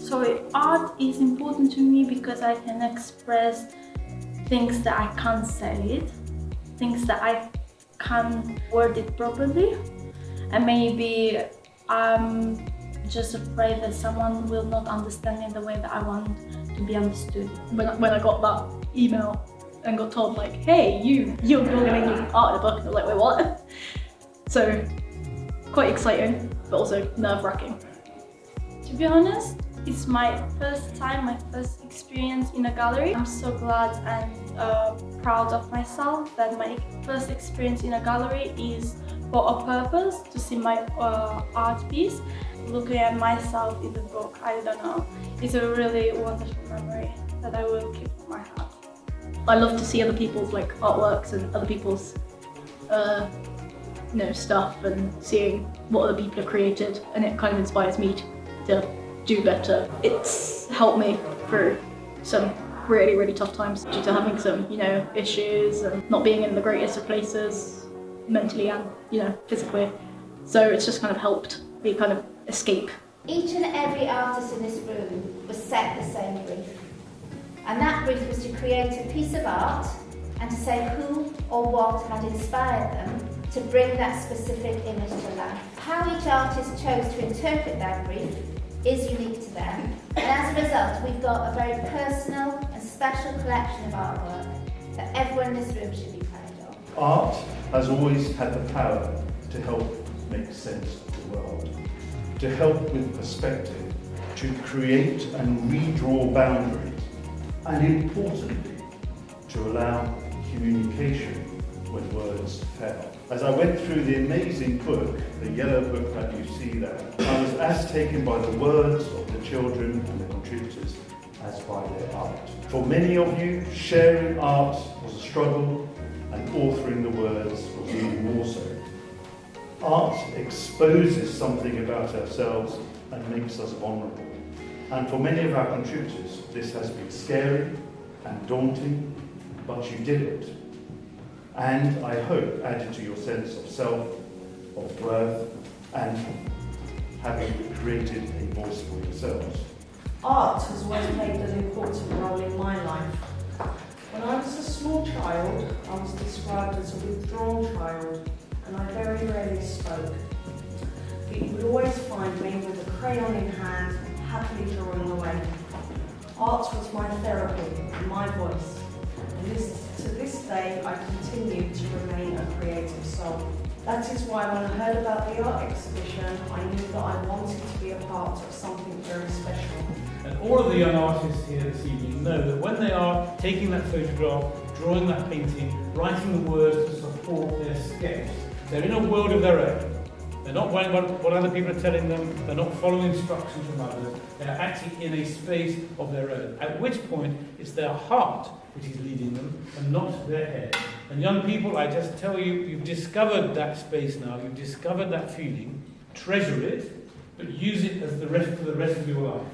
So art is important to me because I can express things that I can't say it, things that I can't word it properly, and maybe I'm just afraid that someone will not understand me the way that I want to be understood. When I got that email and got told like, hey, you're going to do art in a book, I was like, wait, what? So quite exciting, but also nerve-wracking. To be honest, it's my first time, my first experience in a gallery. I'm so glad and proud of myself that my first experience in a gallery is for a purpose, to see my art piece. Looking at myself in the book, I don't know, it's a really wonderful memory that I will keep in my heart. I love to see other people's like artworks and other people's stuff, and seeing what other people have created, and it kind of inspires me to do better. It's helped me through some really, really tough times due to having some, issues and not being in the greatest of places mentally and, physically. So it's just kind of helped me kind of escape. Each and every artist in this room was set the same brief. And that brief was to create a piece of art and to say who or what had inspired them to bring that specific image to life. How each artist chose to interpret that brief is unique to them, and as a result we've got a very personal and special collection of artwork that everyone in this room should be proud of. Art has always had the power to help make sense of the world, to help with perspective, to create and redraw boundaries, and importantly, to allow communication when words fail. As I went through the amazing book, the yellow book that you see there, I was as taken by the words of the children and the contributors as by their art. For many of you, sharing art was a struggle, and authoring the words was even more so. Art exposes something about ourselves and makes us vulnerable. And for many of our contributors, this has been scary and daunting, but you did it. And I hope added to your sense of self, of worth, and having created a voice for yourselves. Art has always played an important role in my life. When I was a small child, I was described as a withdrawn child, and I very rarely spoke. But you would always find me with a crayon in hand, happily drawing away. Art was my therapy, my voice. And to this day, I continue to remain a creative soul. That is why when I heard about the art exhibition, I knew that I wanted to be a part of something very special. And all of the young artists here this evening know that when they are taking that photograph, drawing that painting, writing the words to support their sketch, they're in a world of their own. They're not worrying about what other people are telling them, they're not following instructions from others, they're actually in a space of their own, at which point it's their heart which is leading them and not their head. And young people, I just tell you, you've discovered that space now, you've discovered that feeling, treasure it, but use it as for the rest of your life.